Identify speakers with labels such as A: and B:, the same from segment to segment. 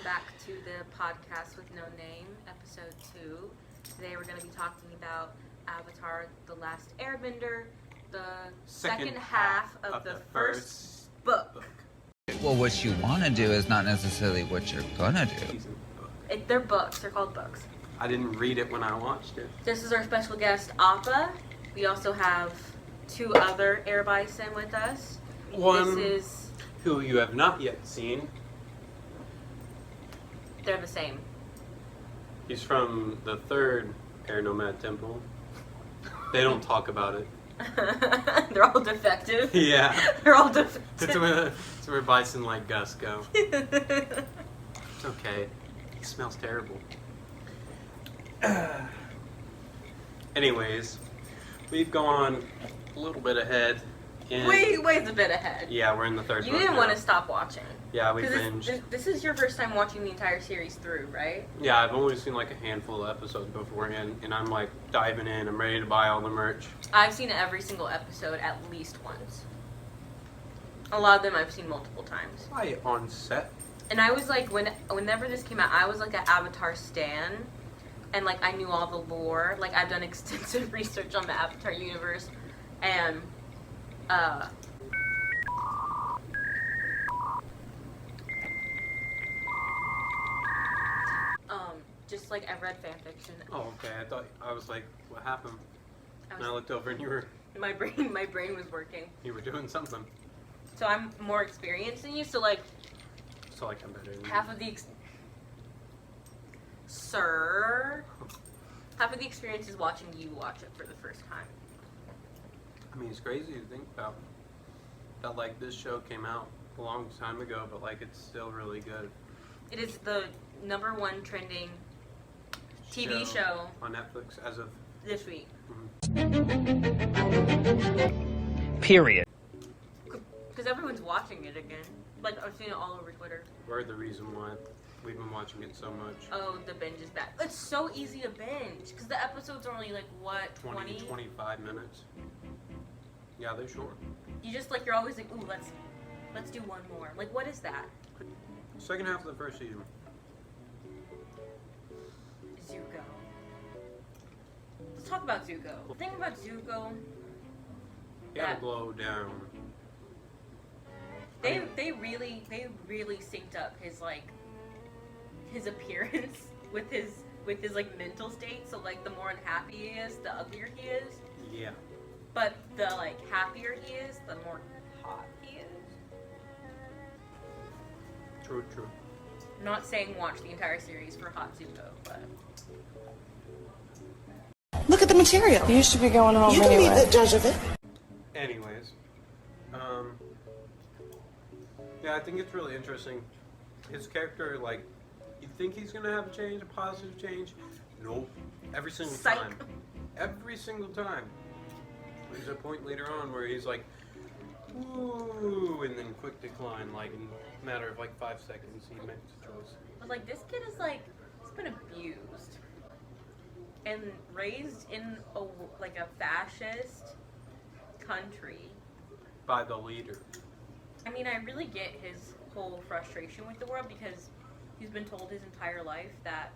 A: back to the podcast with no name, episode 2. Today we're going to be talking about Avatar: The Last Airbender, the second half of the first book.
B: Well, what you want to do is not necessarily what you're gonna do.
A: They're books. They're called books.
C: I didn't read it when I watched it.
A: This is our special guest, Appa. We also have 2 other air bison with us.
C: One
A: This is...
C: who you have not yet seen.
A: They're the same.
C: He's from the 3rd Air Nomad Temple. They don't talk about it.
A: They're all defective.
C: Yeah.
A: They're all defective.
C: It's where bison like Gus go. It's okay. He smells terrible. Anyways, we've gone a little bit ahead.
A: Way a bit ahead.
C: Yeah, we're in the 3rd book.
A: You didn't
C: now.
A: want to stop watching.
C: Yeah, we binged.
A: This is your first time watching the entire series through, right?
C: Yeah, I've only seen like a handful of episodes beforehand, and I'm like diving in. I'm ready to buy all the merch.
A: I've seen every single episode at least once. A lot of them I've seen multiple times.
C: Buy it on set.
A: And I was like, whenever this came out, I was like an Avatar stan. And like, I knew all the lore. Like, I've done extensive research on the Avatar universe. And, just like, I've read fan fiction.
C: Oh, okay. I was like, what happened? And I looked over and you were
A: My brain was working.
C: doing something.
A: So I'm more experienced than you, so like,
C: So like I'm better than you.
A: half of the experience is watching you watch it for the first time.
C: I mean, it's crazy to think about. That like this show came out a long time ago, but like it's still really good.
A: It is the #1 trending TV show
C: on Netflix as of
A: this week.
B: Period.
A: Because everyone's watching it again. Like, I've seen it all over Twitter.
C: We're the reason why we've been watching it so much.
A: Oh, the binge is back. It's so easy to binge. Because the episodes are only like, what,
C: 20 to 25 minutes. Yeah, they're short.
A: You just like, you're always like, ooh, let's do one more. Like, what is that?
C: Second half of the first season.
A: Zuko. Let's talk about Zuko. The thing about Zuko,
C: He had to glow down.
A: they really synced up his appearance with his like mental state. So like, the more unhappy he is, the uglier he is.
C: Yeah.
A: But the like happier he is, the more hot he is.
C: True.
A: I'm not saying watch the entire series for hot Zuko, but
D: Look at the material.
E: You should be going home
D: You
E: anyway.
D: can be the judge of it.
C: Anyways, yeah, I think it's really interesting. His character, like, you think he's gonna have a change, a positive change? Nope. Every single
A: Psych.
C: time. Every single time. There's a point later on where he's like, ooh, and then quick decline, like in a matter of like 5 seconds, he makes a choice.
A: But like, this kid is like, he's been abused and raised in a fascist country
C: By the leader.
A: I mean, I really get his whole frustration with the world, because he's been told his entire life that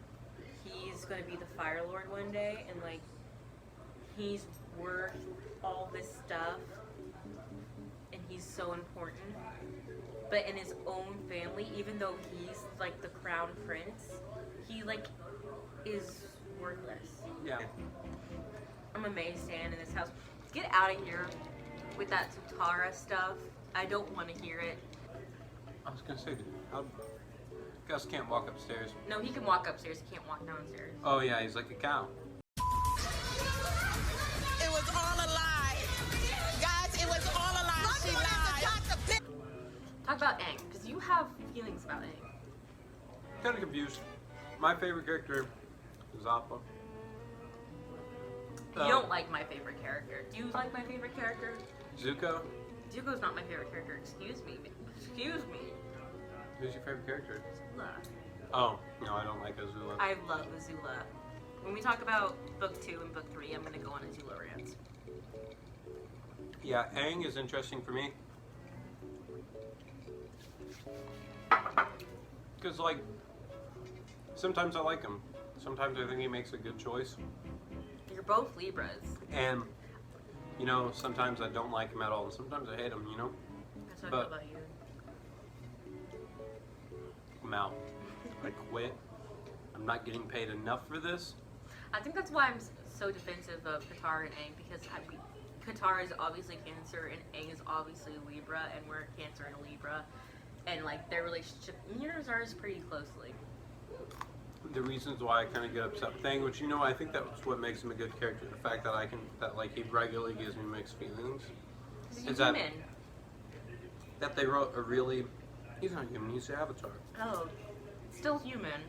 A: he's going to be the Fire Lord one day, and like, he's worth all this stuff and he's so important. But in his own family, even though he's like the crown prince, he like is worthless.
C: Yeah.
A: I'm amazed Stan in this house. Get out of here with that Zutara stuff. I don't want to hear it.
C: I was gonna say, Gus can't walk upstairs.
A: No, he can walk upstairs. He can't walk downstairs.
C: Oh yeah, he's like a cow.
D: It was all a lie. Guys, it was all a lie. She lied.
A: Talk about Aang, because you have feelings about Aang.
C: Kind of confused. My favorite character is Appa.
A: You don't like my favorite character. Do you like my favorite character?
C: Zuko?
A: Zuko's not my favorite character. Excuse me. Excuse me.
C: Who's your favorite character?
A: Azula.
C: Oh, no, I don't like Azula.
A: I love Azula. When we talk about book 2 and book 3, I'm going to go on Azula rants.
C: Yeah, Aang is interesting for me. Because, like, Sometimes I like him. Sometimes I think he makes a good choice.
A: You're both Libras.
C: And, you know, sometimes I don't like him at all. And sometimes I hate him, you know?
A: That's what I
C: But-
A: feel about you.
C: I'm out. I quit. I'm not getting paid enough for this.
A: I think that's why I'm so defensive of Qatar and Aang, because Qatar is obviously Cancer and Aang is obviously Libra, and we're Cancer and Libra, and like their relationship mirrors ours pretty closely.
C: The reasons why I kind of get upset with Thang, which, you know, I think that's what makes him a good character. The fact that like he regularly gives me mixed feelings.
A: He's
C: Is
A: human.
C: That they wrote a really, he's not human, he's the Avatar.
A: Oh, still human.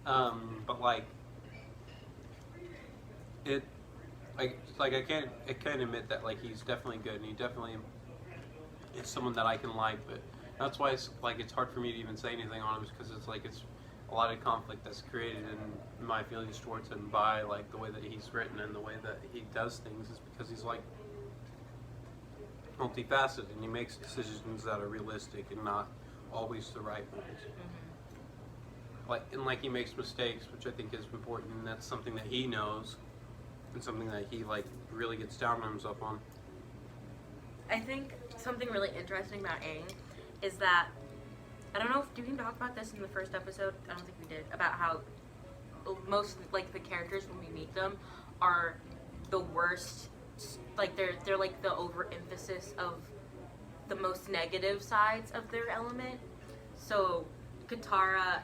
C: But like, it, like I can't admit that like he's definitely good, and he definitely is someone that I can like, but that's why it's like it's hard for me to even say anything on him, because it's like it's a lot of conflict that's created in my feelings towards him by like the way that he's written and the way that he does things, is because he's like multifaceted and he makes decisions that are realistic and not always the right ones. Like he makes mistakes, which I think is important, and that's something that he knows and something that he like really gets down on himself on.
A: I think something really interesting about Aang is that, I don't know if, did we talk about this in the first episode? I don't think we did. About how most, like, the characters when we meet them are the worst, like, they're like the overemphasis of the most negative sides of their element. So, Katara,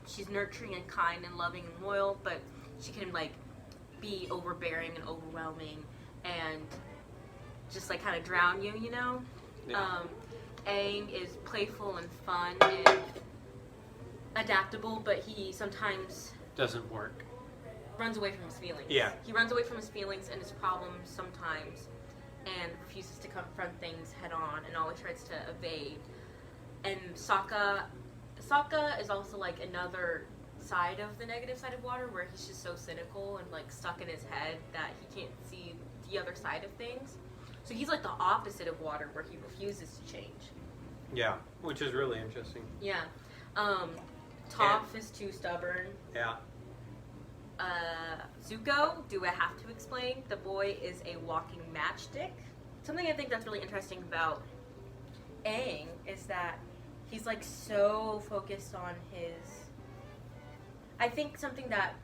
A: she's nurturing and kind and loving and loyal, but she can, like, be overbearing and overwhelming and just, like, kind of drown you, you know?
C: Yeah.
A: Aang is playful and fun and adaptable, but he sometimes
C: Doesn't work.
A: runs away from his feelings.
C: Yeah.
A: He runs away from his feelings and his problems sometimes and refuses to confront things head on and always tries to evade. And Sokka is also like another side of the negative side of water, where he's just so cynical and like stuck in his head that he can't see the other side of things. So he's like the opposite of water, where he refuses to change.
C: Yeah, which is really interesting.
A: Yeah. Toph is too stubborn.
C: Yeah.
A: Zuko, do I have to explain? The boy is a walking matchstick. Something I think that's really interesting about Aang is that he's like so focused on his... I think something that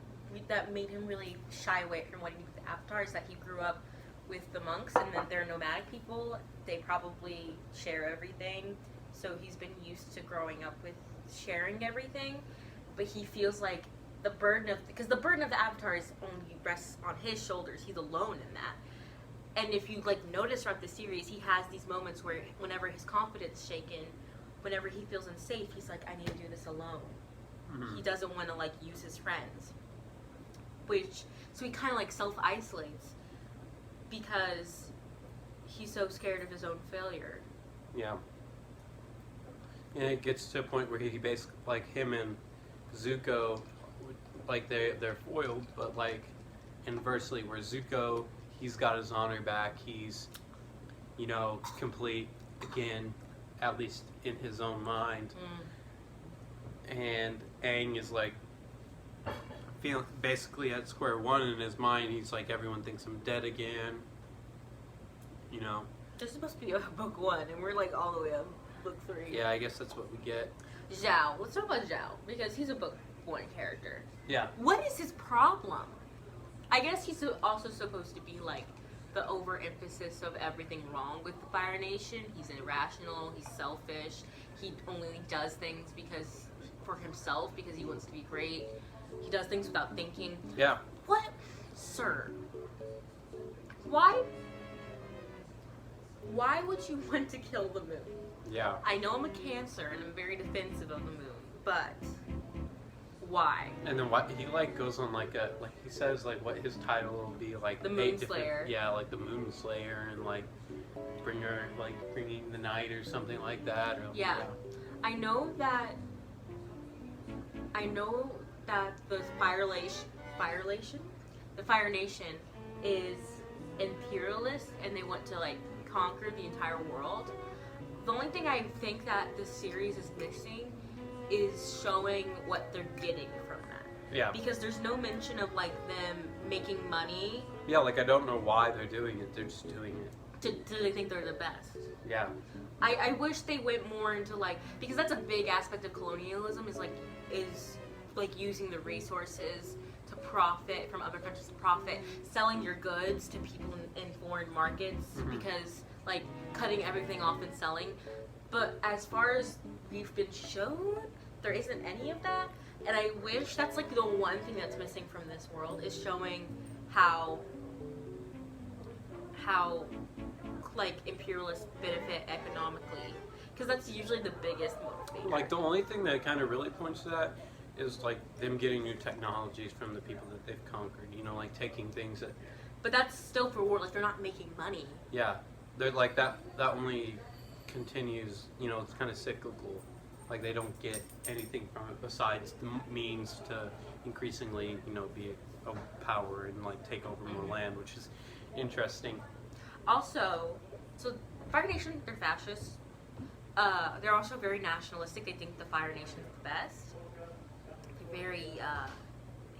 A: made him really shy away from wanting to be the Avatar is that he grew up with the monks, and then they're nomadic people. They probably share everything, so he's been used to growing up with sharing everything, but he feels like the burden of the Avatar is only rests on his shoulders. He's alone in that. And if you like notice throughout the series, he has these moments where whenever his confidence is shaken, whenever he feels unsafe, he's like, I need to do this alone.
C: Mm-hmm.
A: He doesn't want to like use his friends, so he kind of like self-isolates because he's so scared of his own failure.
C: Yeah. And it gets to a point where he basically, like him and Zuko, like they're foiled, but like inversely, where Zuko, he's got his honor back, he's, you know, complete again, at least in his own mind. And Aang is like feeling basically at square one in his mind. He's like, everyone thinks I'm dead again, you know.
A: This is supposed to be book 1, and we're like all the way up book 3.
C: Yeah, I guess that's what we get.
A: Zhao. Let's talk about Zhao, because he's a book 1 character.
C: Yeah.
A: What is his problem? I guess he's also supposed to be like the overemphasis of everything wrong with the Fire Nation. He's irrational, he's selfish, he only does things for himself because he wants to be great. He does things without thinking.
C: Yeah.
A: What? Sir. Why would you want to kill the moon?
C: Yeah.
A: I know I'm a Cancer and I'm very defensive of the moon, but why?
C: And then what he like goes on like he says like what his title will be, like
A: The
C: 8
A: Moon
C: different-
A: Slayer.
C: Yeah, like the Moon Slayer, and like bringing the night or something like that. Or,
A: Yeah. I know that the Fire Nation is imperialist and they want to like conquer the entire world. The only thing I think that this series is missing is showing what they're getting from that.
C: Yeah.
A: Because there's no mention of like them making money.
C: Yeah, like I don't know why they're doing it. They're just doing it.
A: Do they think they're the best?
C: Yeah.
A: I wish they went more into like, because that's a big aspect of colonialism is using the resources to profit from other countries, to profit, selling your goods to people in foreign markets, because like cutting everything off and selling. But as far as we've been shown, there isn't any of that. And I wish that's like the one thing that's missing from this world is showing how like imperialists benefit economically, because that's usually the biggest motivator.
C: Like the only thing that kind of really points to that is like them getting new technologies from the people that they've conquered. You know, like taking things that.
A: But that's still for war. Like they're not making money.
C: Yeah, they're like that. That only continues. You know, it's kind of cyclical. Like they don't get anything from it besides the means to increasingly, you know, be a power and like take over more land, which is interesting.
A: Also, so Fire Nation, they're fascists. They're also very nationalistic. They think the Fire Nation is the best. They're very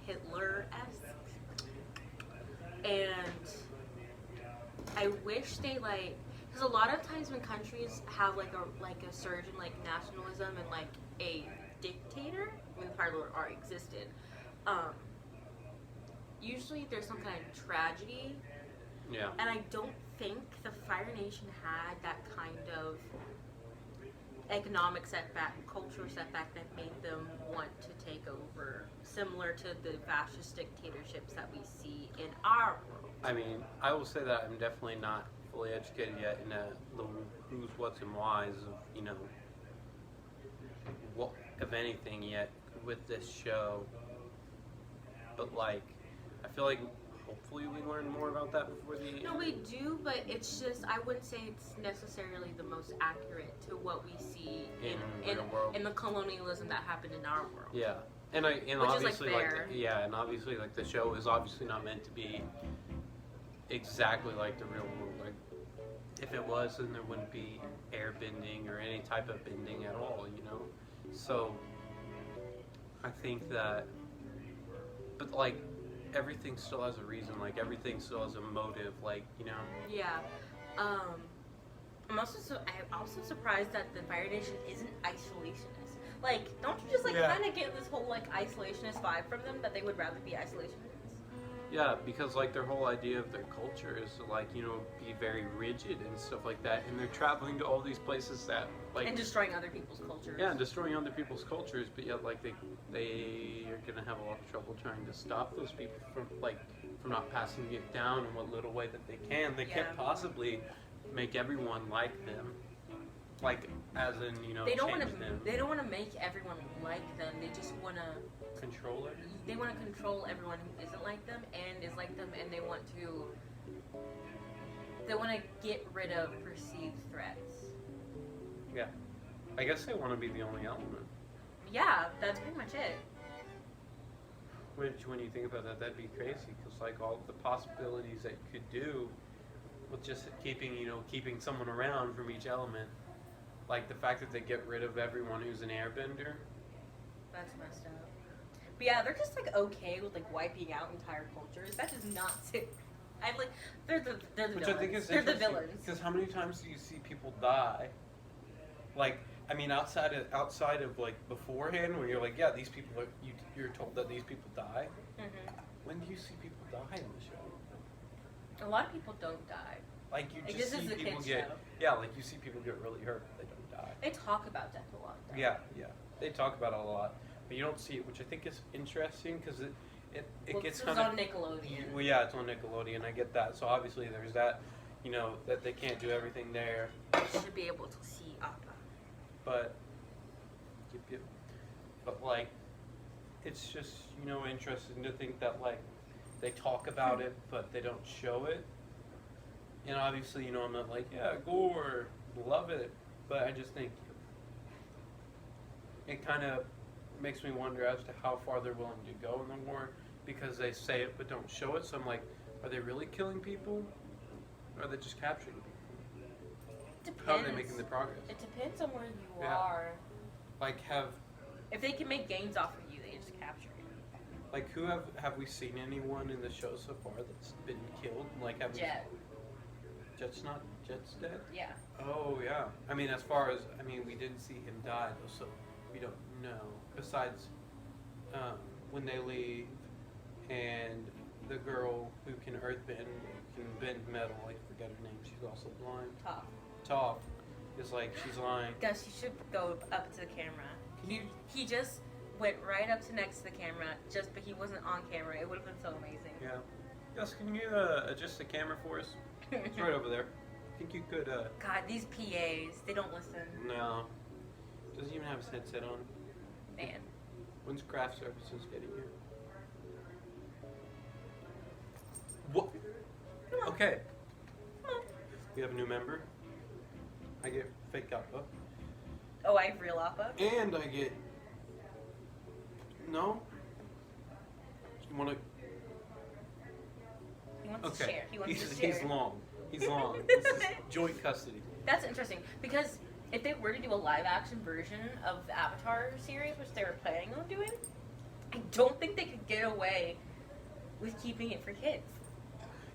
A: Hitler-esque. And I wish they because a lot of times when countries have like a surge in like nationalism and like a dictator, when the Fire Lord already existed, usually there's some kind of tragedy.
C: Yeah.
A: And I don't think the Fire Nation had that kind of economic setback, cultural setback that made them want to take over, similar to the fascist dictatorships that we see in our world.
C: I mean, I will say that I'm definitely not fully educated yet in the who's, what's, and whys of, you know, what, of anything yet with this show. But, like, I feel like hopefully we learn more about that before the...
A: No, we do, but it's just, I wouldn't say it's necessarily the most accurate to what we see in the colonialism that happened in our world.
C: Yeah. And
A: Which
C: obviously,
A: is, like, fair.
C: and obviously, like, the show is obviously not meant to be exactly like the real world. Like, if it was, then there wouldn't be airbending or any type of bending at all, you know? So, I think that, but, like, everything still has a reason, like, everything still has a motive, like, you know?
A: Yeah. I'm also surprised that the Fire Nation isn't isolationist. Like, don't you just, like, kind of get this whole, like, isolationist vibe from them, that they would rather be isolationists?
C: Yeah, because, like, their whole idea of their culture is to, like, you know, be very rigid and stuff like that, and they're traveling to all these places that, like...
A: And destroying other people's cultures.
C: Yeah, and destroying other people's cultures, but yet, like, they are gonna have a lot of trouble trying to stop those people from not passing it down in what little way that they can. They can't possibly make everyone like them. Like, as in, you know,
A: they don't
C: change
A: want to.
C: them.
A: They don't want to make everyone like them. They just want to
C: Control it?
A: They want to control everyone who isn't like them and is like them, and they want to. They want to get rid of perceived threats.
C: Yeah. I guess they want to be the only element.
A: Yeah, that's pretty much it.
C: Which, when you think about that, that'd be crazy, because, like, all the possibilities that you could do with just keeping someone around from each element. Like, the fact that they get rid of everyone who's an airbender.
A: That's messed up. But yeah, they're just, like, okay with, like, wiping out entire cultures. That does not sit... I'm like, they're the
C: Which
A: villains.
C: I think is
A: they're the
C: interesting,
A: villains.
C: because how many times do you see people die? Like, I mean, outside of like beforehand, where you're like, yeah, these people you're told that these people die.
A: Mm-hmm.
C: When do you see people die in the show?
A: A lot of people don't die.
C: Like, you
A: Like,
C: just
A: this
C: see
A: is a
C: people
A: kid's
C: get
A: show.
C: like you see people get really hurt, but they don't die.
A: They talk about death a lot, though.
C: Yeah, they talk about it a lot, but you don't see it, which I think is interesting, because it gets kind of
A: on Nickelodeon.
C: Well, yeah, it's on Nickelodeon. I get that. So obviously there's that, you know, that they can't do everything there.
A: You should be able to see Appa.
C: But, like, it's just, you know, interesting to think that, like, they talk about it, but they don't show it. And obviously, you know, I'm not like, yeah, gore, love it. But I just think it kind of makes me wonder as to how far they're willing to go in the war, because they say it but don't show it. So I'm like, are they really killing people? Or are they just capturing people?
A: Depends.
C: How are they making the progress?
A: It depends on where you
C: Yeah.
A: are.
C: Like, have
A: If they can make gains off of you, they just capture you.
C: Like, who have we seen anyone in the show so far that's been killed? Like, have
A: Jet.
C: Jet's dead?
A: Yeah.
C: Oh, yeah. I mean, we didn't see him die, though, so we don't know. Besides, when they leave, and the girl who can earthbend, can bend metal, I forget her name, she's also blind. Toph is like, she's lying.
A: Gus, you should go up to the camera. He just went right up to next to the camera, but he wasn't on camera. It would have been so amazing.
C: Yeah. Gus, can you adjust the camera for us? It's right over there. I think you could,
A: God, these PAs, they don't listen.
C: No. Doesn't even have his headset on.
A: Man.
C: When's craft services getting here? What? Okay. We have a new member. I get fake appa.
A: Oh, I have real appa?
C: And I get... No? You wanna...
A: He wants to
C: Okay.
A: share. He wants to share.
C: He's long. He's long. This is joint custody.
A: That's interesting, because if they were to do a live-action version of the Avatar series, which they were planning on doing, I don't think they could get away with keeping it for kids.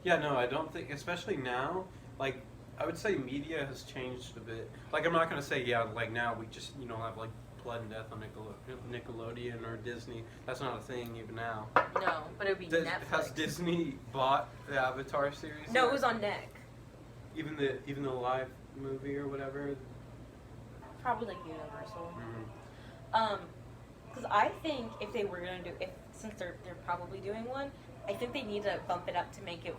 C: Yeah, no, I don't think, especially now, like, I would say media has changed a bit. Like, I'm not going to say, yeah, like, now we just, have, like, Blood and Death on Nickelodeon or Disney. That's not a thing even now.
A: No, but it would be Netflix.
C: Has Disney bought the Avatar series?
A: No,
C: yet?
A: it was on Nick.
C: Even the live movie or whatever?
A: Probably like Universal.
C: Mm-hmm.
A: Because I think if they were gonna since they're probably doing one, I think they need to bump it up to make it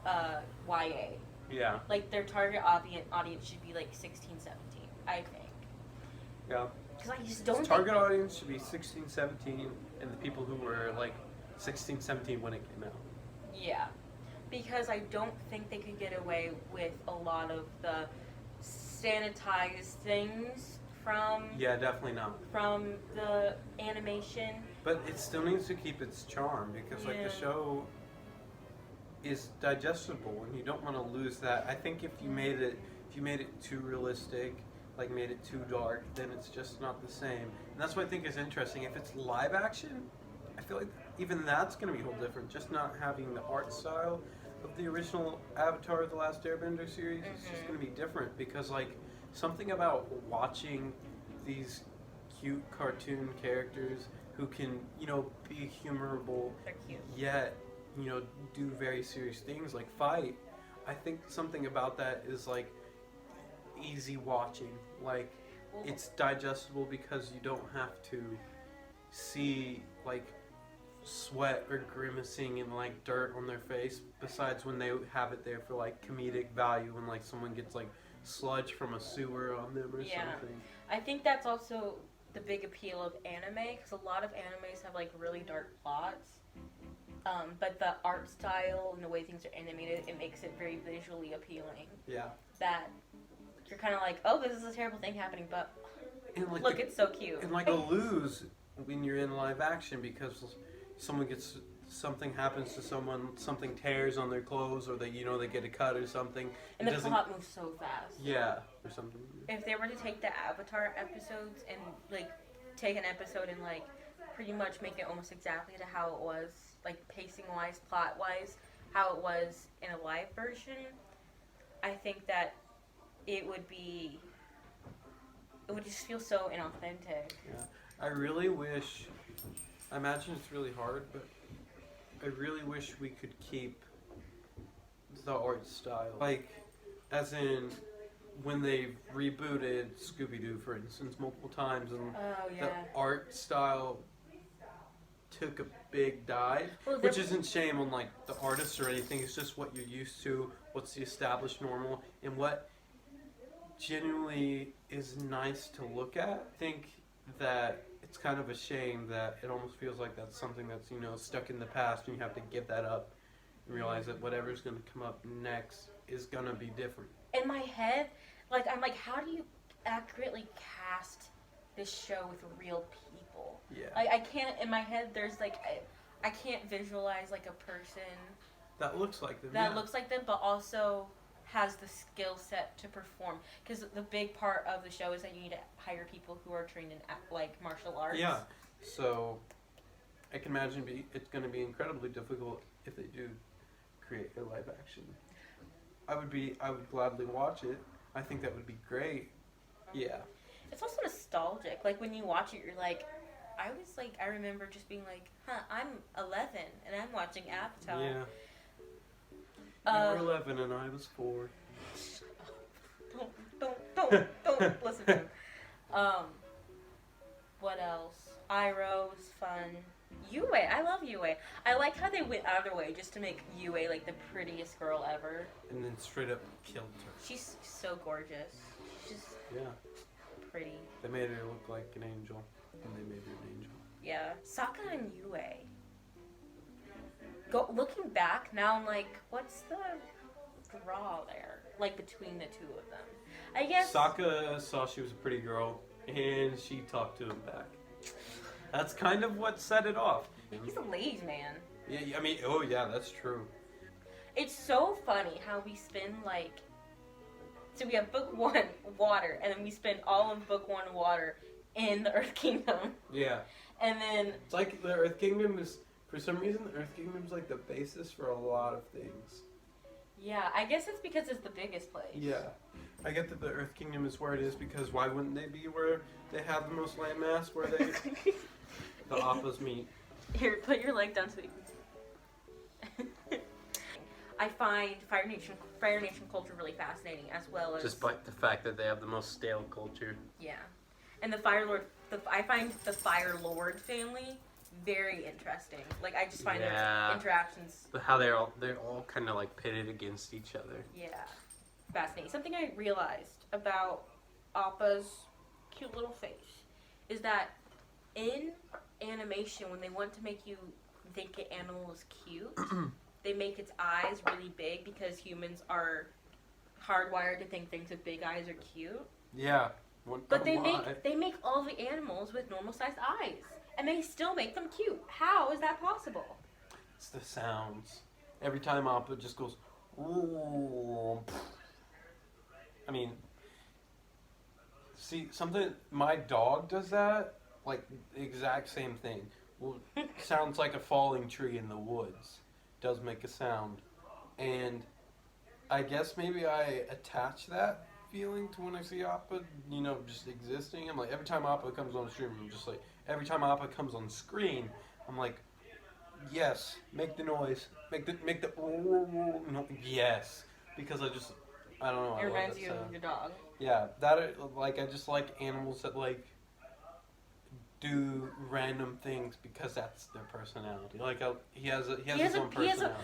A: YA.
C: Yeah.
A: Like their target audience should be like 16, 17, I think.
C: Yeah.
A: Because I just don't
C: Target audience should be 16, 17, and the people who were like 16, 17 when it came out.
A: Yeah. Because I don't think they could get away with a lot of the sanitized things from...
C: Yeah, definitely not.
A: From the animation.
C: But it still needs to keep its charm because like the show is digestible and you don't want to lose that. I think if you made it too realistic, like made it too dark, then it's just not the same. And that's what I think is interesting. If it's live action, I feel like even that's going to be a whole different. Just not having the art style of the original Avatar: The Last Airbender series is just going to be different because like something about watching these cute cartoon characters who can, be humorable, yet, do very serious things like fight. I think something about that is like easy watching. Like it's digestible because you don't have to see like sweat or grimacing and like dirt on their face, besides when they have it there for like comedic value when like someone gets like sludge from a sewer on them or something.
A: I think that's also the big appeal of anime, because a lot of animes have like really dark plots, but the art style and the way things are animated, it makes it very visually appealing.
C: Yeah.
A: That you're kind of like, oh, this is a terrible thing happening, but
C: like
A: look, it's so cute.
C: And like a lose when you're in live action because something happens to someone, something tears on their clothes, or they get a cut or something.
A: And the plot moves so fast.
C: Yeah, or something.
A: If they were to take the Avatar episodes and like take an episode and like pretty much make it almost exactly to how it was, like pacing wise, plot wise, how it was in a live version, I think that it would just feel so inauthentic.
C: Yeah, I really wish. I imagine it's really hard, but I really wish we could keep the art style. Like, as in, when they rebooted Scooby-Doo, for instance, multiple times, and the art style took a big dive, which isn't shame on, like, the artists or anything. It's just what you're used to, what's the established normal, and what genuinely is nice to look at. I think that it's kind of a shame that it almost feels like that's something that's, stuck in the past and you have to give that up and realize that whatever's going to come up next is going to be different.
A: In my head, I'm like, how do you accurately cast this show with real people?
C: Yeah.
A: I can't, in my head, there's like, I can't visualize like a person
C: that looks like them.
A: That looks like them, but also has the skill set to perform. Because the big part of the show is that you need to hire people who are trained in like martial arts.
C: Yeah. So I can imagine it's going to be incredibly difficult if they do create a live action. I would gladly watch it. I think that would be great. Yeah.
A: It's also nostalgic. Like when you watch it, you're like, I remember just being like, huh, I'm 11 and I'm watching Avatar.
C: Yeah. You were 11 and I was 4.
A: Don't listen to him. What else? Iroh was fun. Yue, I love Yue. I like how they went out of their way just to make Yue like the prettiest girl ever.
C: And then straight up killed her.
A: She's so gorgeous. She's just pretty.
C: They made her look like an angel, and they made her an angel.
A: Yeah. Sokka and Yue. Looking back now, I'm like, what's the draw there? Like between the two of them, I guess.
C: Sokka saw she was a pretty girl, and she talked to him back. That's kind of what set it off.
A: He's a ladies' man.
C: Yeah, I mean, oh yeah, that's true.
A: It's so funny how we spend like. So we have book 1, water, and then we spend all of book 1, water, in the Earth Kingdom.
C: Yeah.
A: And then.
C: It's like the Earth Kingdom is, for some reason, the Earth Kingdom is like the basis for a lot of things.
A: Yeah, I guess it's because it's the biggest place.
C: Yeah. I get that the Earth Kingdom is where it is because why wouldn't they be where they have the most landmass, where they. The appas meet.
A: Here, put your leg down so you can. I find Fire Nation culture really fascinating, as well as
C: Despite the fact that they have the most stale culture.
A: yeah, and the Fire Lord. I find the Fire Lord family very interesting. Like I just find their interactions.
C: But how they're all kind of like pitted against each other.
A: Yeah, fascinating. Something I realized about Appa's cute little face is that in animation, when they want to make you think an animal is cute, they make its eyes really big because humans are hardwired to think things with big eyes are cute.
C: Yeah.
A: But they make all the animals with normal sized eyes, and they still make them cute. How is that possible?
C: It's the sounds. Every time Appa just goes. I mean, see something. My dog does that. Like the exact same thing. Well, sounds like a falling tree in the woods. Does make a sound, and I guess maybe I attach that feeling to when I see Appa, just existing. I'm like, every time Appa comes on stream, I'm just like, every time Appa comes on screen, I'm like, yes, make the noise, make the no, yes, because I don't know.
A: It reminds you of your dog.
C: Yeah, I just like animals that like do random things because that's their personality. Like he has his own personality.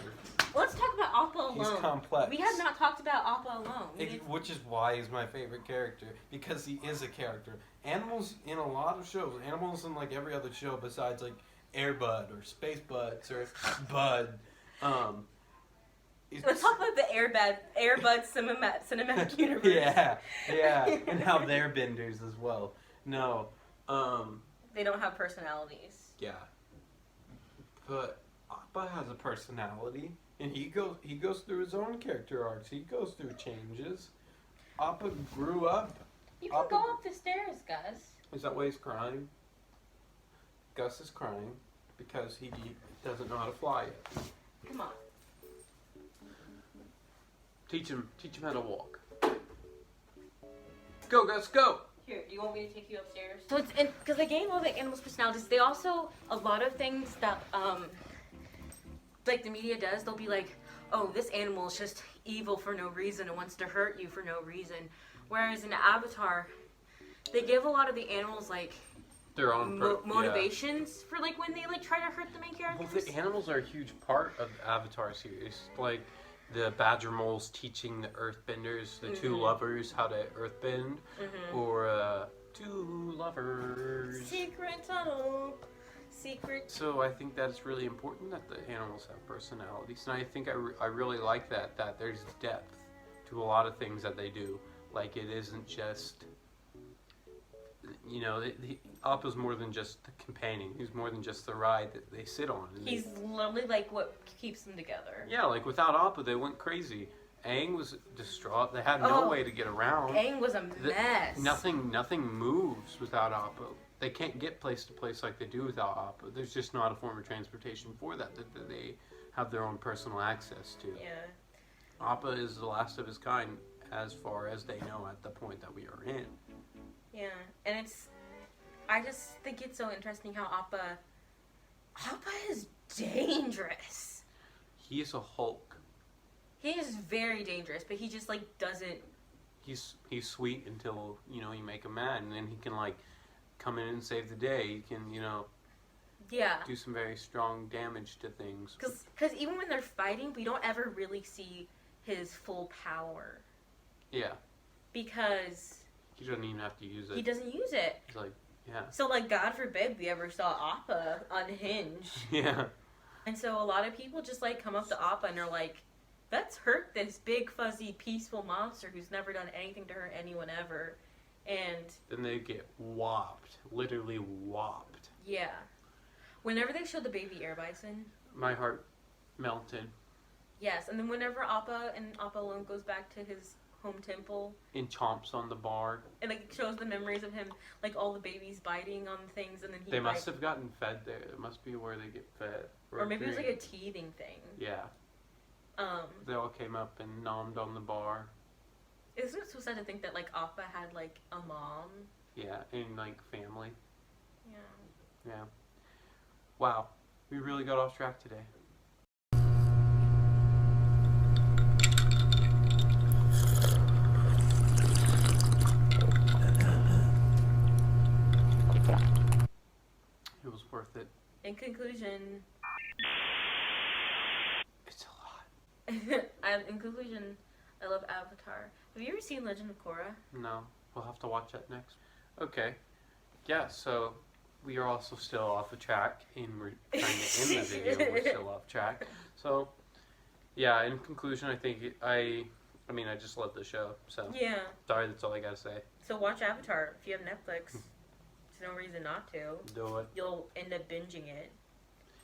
A: Let's talk about Appa alone.
C: He's complex.
A: We have not talked about Appa alone.
C: Which is why he's my favorite character, because he is a character. Animals in a lot of shows, animals in like every other show besides like Airbud or Space Buds or Bud.
A: Let's talk about the Airbud cinematic universe.
C: Yeah, and how they're benders as well. No,
A: they don't have personalities.
C: Yeah, but Appa has a personality, and he goes through his own character arcs. He goes through changes. Appa grew up.
A: You can go up the stairs, Gus.
C: Is that why he's crying? Gus is crying because he doesn't know how to fly yet.
A: Come on.
C: Teach him how to walk. Go, Gus, go!
A: Here, do you want me to take you upstairs? So it's because they gave all the animals personalities. They also a lot of things that like the media does. They'll be like, oh, this animal is just evil for no reason and wants to hurt you for no reason. Whereas in Avatar, they give a lot of the animals like
C: their own
A: motivations for like when they like try to hurt the main characters.
C: Well, the animals are a huge part of the Avatar series. Like the badger moles teaching the earthbenders, the two lovers, how to earthbend, or two lovers.
A: Secret tunnel. Secret.
C: So I think that it's really important that the animals have personalities, and I think I really like that there's depth to a lot of things that they do. Like it isn't just, Appa's more than just the companion. He's more than just the ride that they sit on.
A: He's literally like what keeps them together.
C: Yeah, like without Appa, they went crazy. Aang was distraught. They had no way to get around.
A: Aang was a mess.
C: Nothing moves without appa. They can't get place to place like they do without appa. There's just not a form of transportation for that they have their own personal access to.
A: Yeah.
C: Appa is the last of his kind as far as they know at the point that we are in.
A: Yeah, and I just think it's so interesting how Appa is dangerous.
C: He is a Hulk.
A: He is very dangerous, but he just, like, doesn't...
C: He's sweet until, you know, you make him mad, and then he can, like, come in and save the day. He can, you know...
A: Yeah.
C: Do some very strong damage to things.
A: Because even when they're fighting, we don't ever really see his full power.
C: Yeah.
A: Because...
C: He doesn't even have to use it.
A: He doesn't use it.
C: He's like, yeah.
A: So, like, God forbid we ever saw Appa unhinged.
C: Yeah.
A: And so a lot of people just, like, come up to Appa and are like, let's hurt this big, fuzzy, peaceful monster who's never done anything to hurt anyone ever. And...
C: Then they get whopped. Literally whopped.
A: Yeah. Whenever they show the baby air bison...
C: My heart melted.
A: Yes, and then whenever Appa alone goes back to his home temple...
C: And chomps on the bar.
A: And, like, shows the memories of him, like, all the babies biting on things, and then he...
C: They must have gotten fed there. It must be where they get fed.
A: Or maybe it was, like, a teething thing.
C: Yeah. They all came up and nommed on the bar.
A: Isn't it so sad to think that, like, Appa had, like, a mom?
C: Yeah, and, like, family.
A: Yeah.
C: Yeah. Wow. We really got off track today. It was worth it.
A: In conclusion...
C: It's a lot.
A: In conclusion, I love Avatar. Have you ever seen Legend of Korra?
C: No. We'll have to watch that next. Okay. Yeah, so we are also still off the track, and we're trying to end the video. We're still off track. So, yeah, in conclusion, I think I just love the show. So,
A: Yeah.
C: sorry, that's all I gotta say.
A: So watch Avatar if you have Netflix. There's no reason not to.
C: Do it.
A: You'll end up binging it.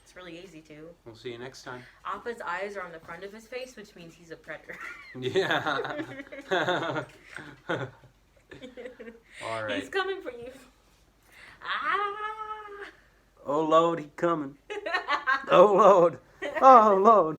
A: It's really easy to.
C: We'll see you next time.
A: Appa's eyes are on the front of his face, which means he's a predator.
C: Yeah. All right.
A: He's coming for you. Ah!
C: Oh Lord, he coming. Oh Lord. Oh Lord.